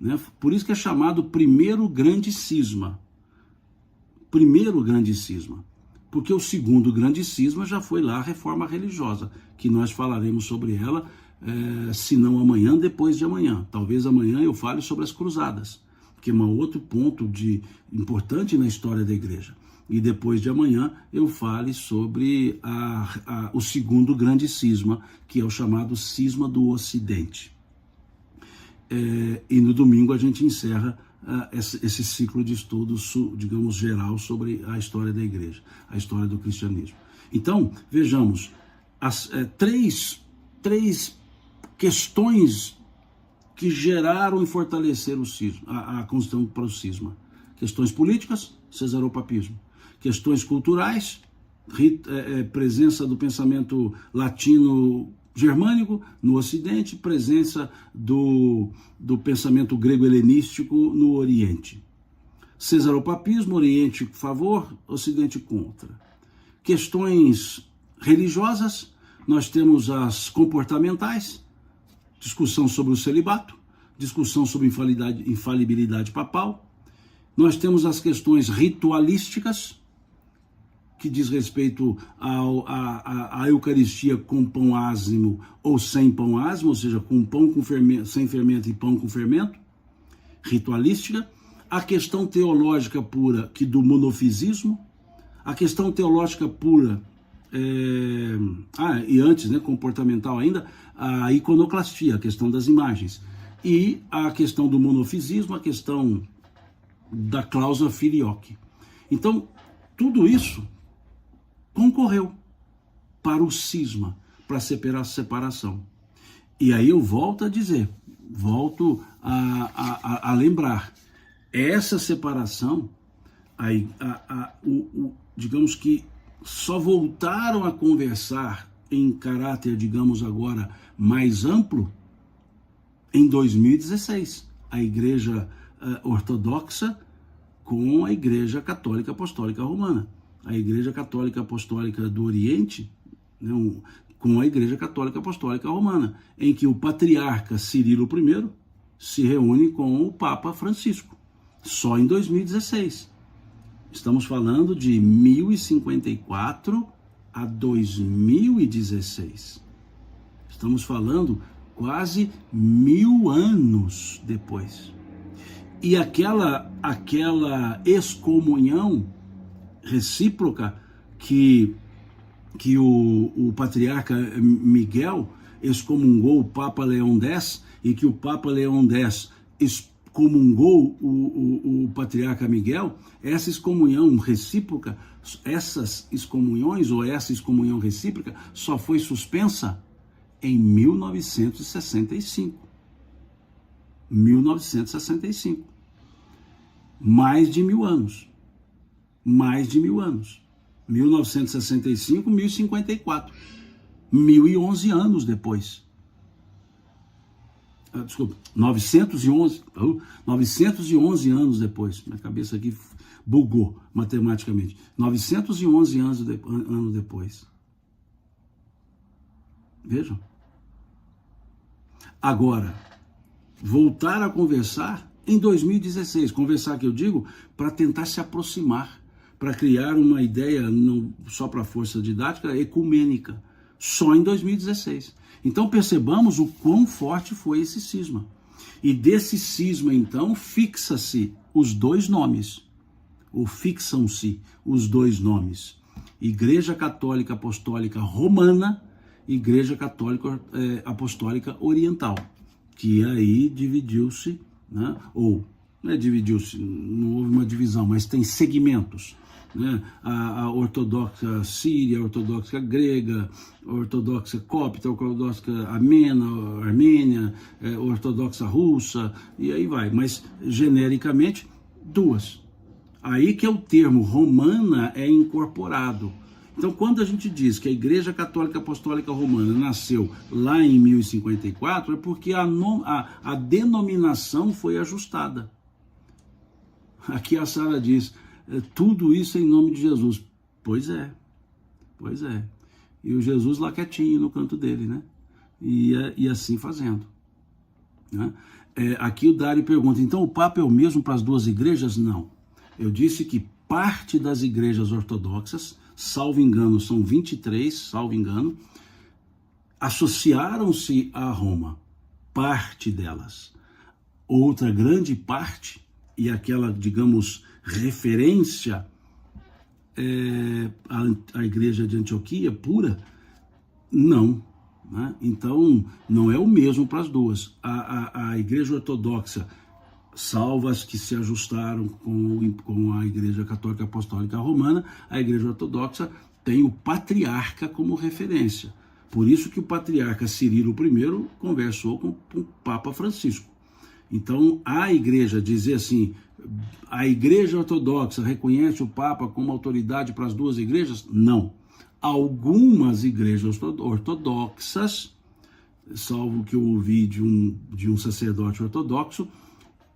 Né? Por isso que é chamado primeiro grande cisma. Primeiro grande cisma. Porque o segundo grande cisma já foi lá a reforma religiosa, que nós falaremos sobre ela, se não amanhã, depois de amanhã. Talvez amanhã eu fale sobre as cruzadas, que é um outro ponto importante na história da igreja. E depois de amanhã eu fale sobre o segundo grande cisma, que é o chamado cisma do Ocidente. E no domingo a gente encerra esse ciclo de estudo, digamos, geral sobre a história da igreja, a história do cristianismo. Então, vejamos, três questões que geraram e fortaleceram o cisma, a constituição para o cisma. Questões políticas, cesaropapismo. Questões culturais, presença do pensamento latino germânico no Ocidente, presença do pensamento grego-helenístico no Oriente. Cesaropapismo, Oriente a favor, Ocidente contra. Questões religiosas, nós temos as comportamentais, discussão sobre o celibato, discussão sobre infalibilidade papal. Nós temos as questões ritualísticas, que diz respeito à Eucaristia com pão ázimo ou sem pão ázimo, ou seja, com pão com fermento, sem fermento e pão com fermento, ritualística, a questão teológica pura, que do monofisismo, a questão teológica pura, e antes, comportamental ainda, a iconoclastia, a questão das imagens, e a questão do monofisismo, a questão da cláusula filioque. Então, tudo isso concorreu para o cisma, para a separação. E aí eu volto a dizer, volto a lembrar, essa separação, digamos que só voltaram a conversar em caráter, digamos agora, mais amplo em 2016. A Igreja Ortodoxa com a Igreja Católica Apostólica Romana. A Igreja Católica Apostólica do Oriente, né, com a Igreja Católica Apostólica Romana, em que o patriarca Cirilo I se reúne com o Papa Francisco, só em 2016. Estamos falando de 1054 a 2016. Estamos falando quase 1000 anos depois. E aquela excomunhão recíproca que o patriarca Miguel excomungou o Papa Leão X e que o Papa Leão X excomungou o patriarca Miguel, essa excomunhão recíproca, essas excomunhões ou essa excomunhão recíproca só foi suspensa em 1965. 1965. Mais de 1000 anos. Mais de 1000 anos. 1965, 1054. 1011 anos depois. Desculpa, 911 anos depois. Minha cabeça aqui bugou matematicamente. 911 anos depois. Vejam. Agora, voltar a conversar em 2016. Conversar, que eu digo, para tentar se aproximar, para criar uma ideia, não só para a força didática, ecumênica, só em 2016. Então percebamos o quão forte foi esse cisma. E desse cisma, então, fixa-se os dois nomes, ou fixam-se os dois nomes. Igreja Católica Apostólica Romana, Igreja Católica Apostólica Oriental, que aí dividiu-se, né? Ou não é dividiu-se, não houve uma divisão, mas tem segmentos, né? A ortodoxa síria, a ortodoxa grega, a ortodoxa copta, a ortodoxa armênia, a ortodoxa russa, e aí vai, mas genericamente duas. Aí que é o termo romana é incorporado. Então, quando a gente diz que a Igreja Católica Apostólica Romana nasceu lá em 1054, é porque a denominação foi ajustada. Aqui a Sara diz, tudo isso em nome de Jesus. Pois é. E o Jesus lá quietinho no canto dele, né? E assim fazendo. Né? Aqui o Dário pergunta, então o Papa é o mesmo para as duas igrejas? Não. Eu disse que parte das igrejas ortodoxas, salvo engano, são 23, salvo engano, associaram-se a Roma, parte delas. Outra grande parte, e aquela, digamos, referência à igreja de Antioquia pura, não. Né? Então, não é o mesmo para as duas. A igreja ortodoxa, salvo as que se ajustaram com a Igreja Católica Apostólica Romana, a Igreja Ortodoxa tem o patriarca como referência. Por isso que o patriarca Cirilo I conversou com o Papa Francisco. Então, a Igreja dizer assim, a Igreja Ortodoxa reconhece o Papa como autoridade para as duas igrejas? Não. Algumas igrejas ortodoxas, salvo o que eu ouvi de um sacerdote ortodoxo,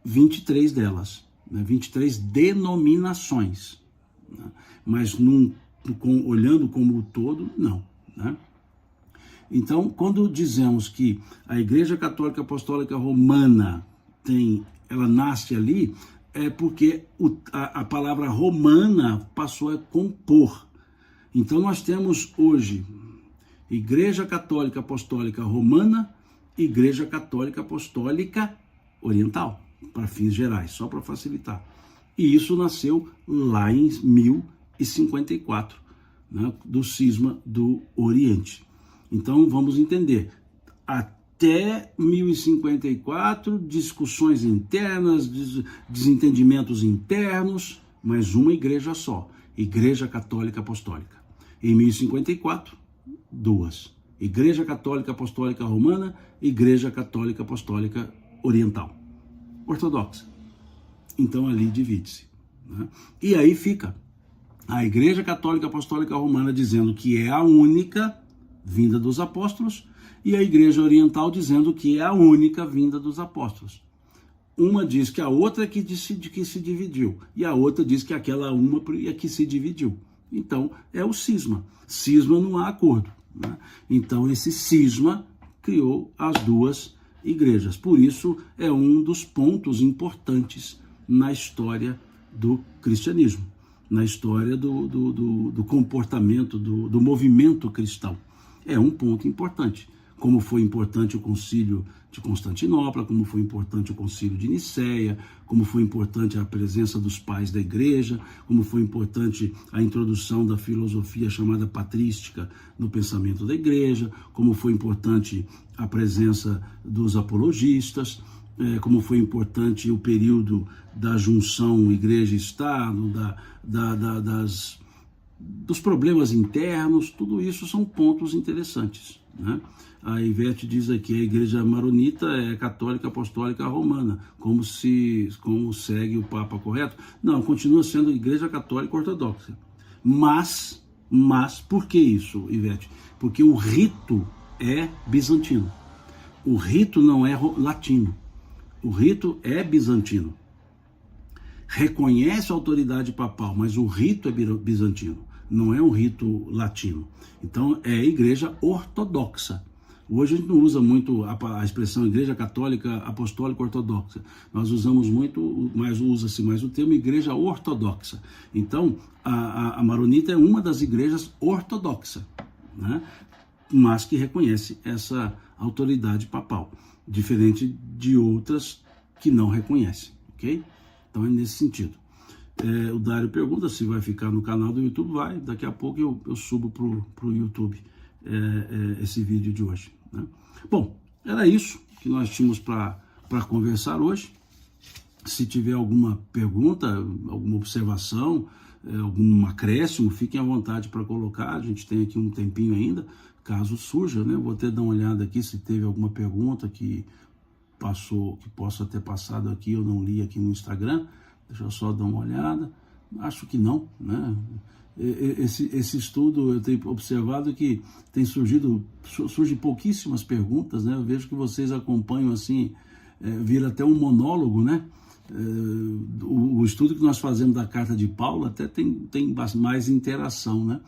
23 delas, né? 23 denominações, né? Mas olhando como o todo, não. Né? Então, quando dizemos que a Igreja Católica Apostólica Romana ela nasce ali, é porque a palavra romana passou a compor. Então, nós temos hoje Igreja Católica Apostólica Romana, Igreja Católica Apostólica Oriental, para fins gerais, só para facilitar. E isso nasceu lá em 1054, né, do cisma do Oriente. Então vamos entender, até 1054, discussões internas, desentendimentos internos, mas uma igreja só, Igreja Católica Apostólica. Em 1054, duas: Igreja Católica Apostólica Romana, Igreja Católica Apostólica Oriental, ortodoxa. Então ali divide-se, né? E aí fica a Igreja Católica Apostólica Romana dizendo que é a única vinda dos apóstolos, e a Igreja Oriental dizendo que é a única vinda dos apóstolos. Uma diz que a outra é que se dividiu, e a outra diz que aquela uma é que se dividiu. Então é o cisma. Cisma, não há acordo, né? Então esse cisma criou as duas igrejas. Por isso é um dos pontos importantes na história do cristianismo, na história do comportamento, do movimento cristão. É um ponto importante. Como foi importante o concílio de Constantinopla, como foi importante o concílio de Nicéia, como foi importante a presença dos pais da igreja, como foi importante a introdução da filosofia chamada patrística no pensamento da igreja, como foi importante a presença dos apologistas, como foi importante o período da junção igreja-estado, dos problemas internos. Tudo isso são pontos interessantes, né? A Ivete diz aqui: a igreja maronita é católica apostólica romana, como segue o Papa, correto? Não, continua sendo igreja católica ortodoxa. Mas por que isso, Ivete? Porque o rito é bizantino. O rito não é latino. O rito é bizantino. Reconhece a autoridade papal, mas o rito é bizantino, não é um rito latino. Então é a igreja ortodoxa. Hoje a gente não usa muito a expressão igreja católica apostólica ortodoxa. Nós usamos muito, mas usa-se mais o termo igreja ortodoxa. Então a maronita é uma das igrejas ortodoxas, né? Mas que reconhece essa autoridade papal, diferente de outras que não reconhecem, ok? Então é nesse sentido. O Dário pergunta se vai ficar no canal do YouTube. Vai, daqui a pouco eu subo para o YouTube esse vídeo de hoje, né? Bom, era isso que nós tínhamos para conversar hoje. Se tiver alguma pergunta, alguma observação, algum acréscimo, fiquem à vontade para colocar. A gente tem aqui um tempinho ainda, caso surja, né? Vou até dar uma olhada aqui se teve alguma pergunta que possa ter passado aqui, eu não li aqui no Instagram. Deixa eu só dar uma olhada. Acho que não, né? Esse estudo, eu tenho observado que surgem pouquíssimas perguntas, né? Eu vejo que vocês acompanham assim, vira até um monólogo, né? O estudo que nós fazemos da carta de Paulo até tem mais interação, né?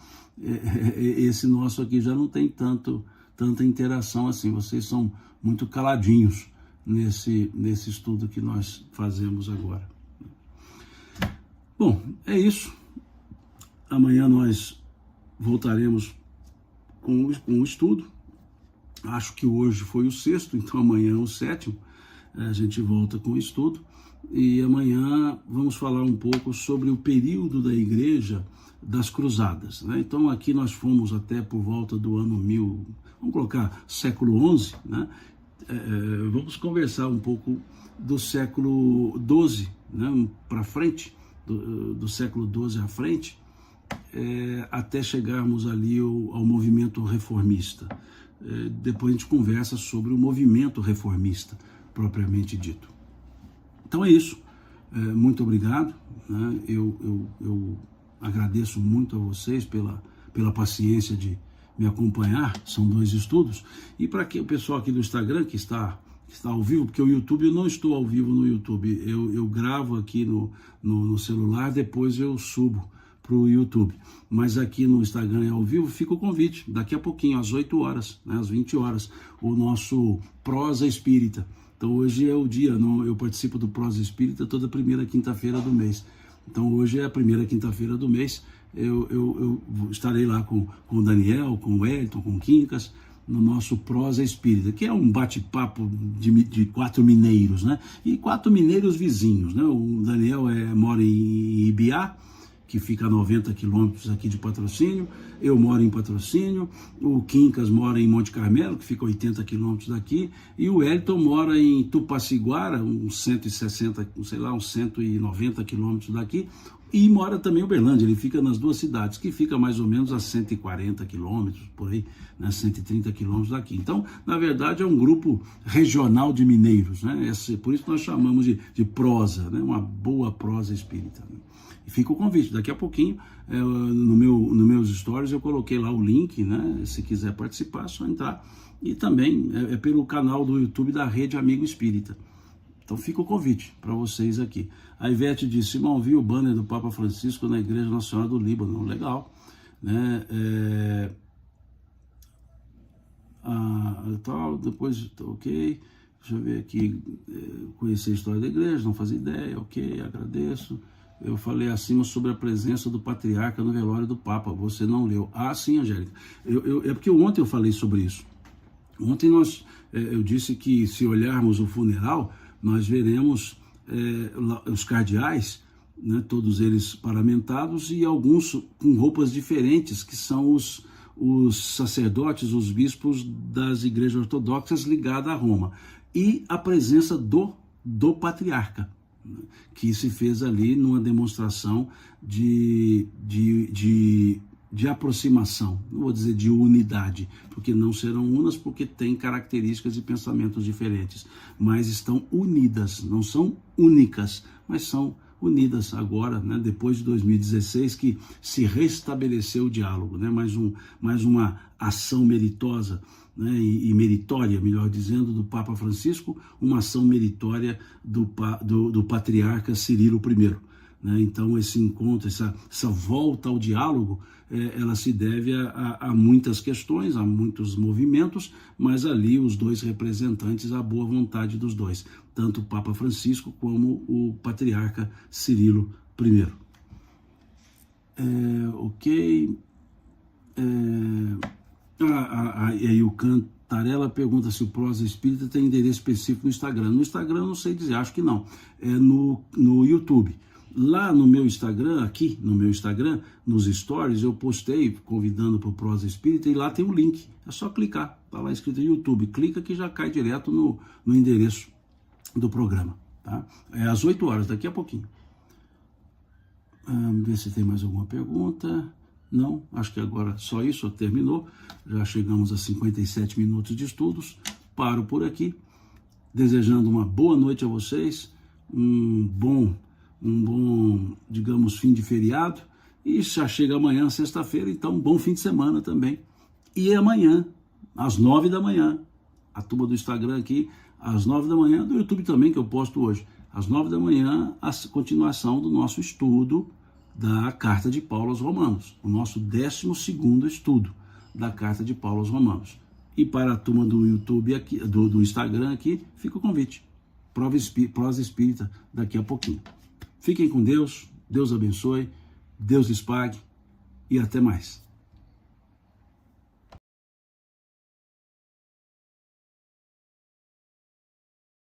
Esse nosso aqui já não tem tanta interação assim. Vocês são muito caladinhos nesse estudo que nós fazemos agora. Bom, é isso. Amanhã nós voltaremos com o estudo. Acho que hoje foi o sexto, então amanhã é o sétimo. A gente volta com o estudo. E amanhã vamos falar um pouco sobre o período da igreja das cruzadas, né? Então aqui nós fomos até por volta do ano 1000, vamos colocar século XI, né? Vamos conversar um pouco do século XII, né, para frente, do século XII à frente, até chegarmos ali ao movimento reformista. Depois a gente conversa sobre o movimento reformista, propriamente dito. Então é isso. Muito obrigado, né? Eu agradeço muito a vocês pela paciência de me acompanhar. São 2 estudos. E para o pessoal aqui do Instagram que está ao vivo, porque o YouTube, eu não estou ao vivo no YouTube, eu gravo aqui no celular, depois eu subo para o YouTube. Mas aqui no Instagram é ao vivo. Fica o convite, daqui a pouquinho, às 8 horas, né, às 20 horas, o nosso Prosa Espírita. Então hoje é o dia, eu participo do Prosa Espírita toda primeira quinta-feira do mês. Então hoje é a primeira quinta-feira do mês. Eu estarei lá com o Daniel, com o Wellington, com o Quincas, no nosso Prosa Espírita, que é um bate-papo de 4 mineiros, né? E 4 mineiros vizinhos, né? O Daniel mora em Ibiá, que fica a 90 quilômetros aqui de Patrocínio. Eu moro em Patrocínio. O Quincas mora em Monte Carmelo, que fica a 80 quilômetros daqui. E o Wellington mora em Tupaciguara, uns 160, sei lá, uns 190 quilômetros daqui. E mora também em Uberlândia, ele fica nas duas cidades, que fica mais ou menos a 140 quilômetros, por aí, né, 130 quilômetros daqui. Então, na verdade, é um grupo regional de mineiros, né? Por isso nós chamamos de prosa, né? Uma boa prosa espírita. Né? E fica o convite, daqui a pouquinho, nos meus stories eu coloquei lá o link, né? Se quiser participar, é só entrar. E também é pelo canal do YouTube da Rede Amigo Espírita. Então fica o convite para vocês aqui. A Ivete disse: Simão, vi o banner do Papa Francisco na Igreja Nacional do Líbano. Legal. Né? Depois, ok. Deixa eu ver aqui. Conhecer a história da igreja, não fazia ideia. Ok, agradeço. Eu falei acima sobre a presença do patriarca no velório do Papa. Você não leu. Ah, sim, Angélica. É porque ontem eu falei sobre isso. Ontem eu disse que se olharmos o funeral, nós veremos os cardeais, né, todos eles paramentados e alguns com roupas diferentes, que são os sacerdotes, os bispos das igrejas ortodoxas ligadas a Roma. E a presença do patriarca, né, que se fez ali numa demonstração de aproximação, não vou dizer de unidade, porque não serão unas, porque têm características e pensamentos diferentes, mas estão unidas, não são únicas, mas são unidas agora, né, depois de 2016, que se restabeleceu o diálogo, né, mais uma ação meritosa, né, e meritória, melhor dizendo, do Papa Francisco, uma ação meritória do patriarca Cirilo I. Né? Então esse encontro, essa volta ao diálogo, ela se deve a muitas questões, a muitos movimentos, mas ali os dois representantes, a boa vontade dos dois, tanto o Papa Francisco como o patriarca Cirilo I. Ok. E aí o Cantarela pergunta se o Prosa Espírita tem endereço específico no Instagram. No Instagram eu não sei dizer, acho que não. É no YouTube. Lá no meu Instagram, aqui no meu Instagram, nos stories, eu postei convidando para o Prosa Espírita e lá tem um link. É só clicar, está lá escrito YouTube. Clica que já cai direto no endereço do programa. Tá? É às 8 horas, daqui a pouquinho. Vamos ver se tem mais alguma pergunta. Não, acho que agora só isso, terminou. Já chegamos a 57 minutos de estudos. Paro por aqui, desejando uma boa noite a vocês, um bom, digamos, fim de feriado, e já chega amanhã, sexta-feira, então um bom fim de semana também. E amanhã, às 9 da manhã, a turma do Instagram aqui, às 9 da manhã, do YouTube também, que eu posto hoje, às 9 da manhã, a continuação do nosso estudo da Carta de Paulo aos Romanos, o nosso 12º estudo da Carta de Paulo aos Romanos. E para a turma do YouTube aqui, do Instagram aqui, fica o convite. Prosa Espírita daqui a pouquinho. Fiquem com Deus, Deus abençoe, Deus lhes pague e até mais.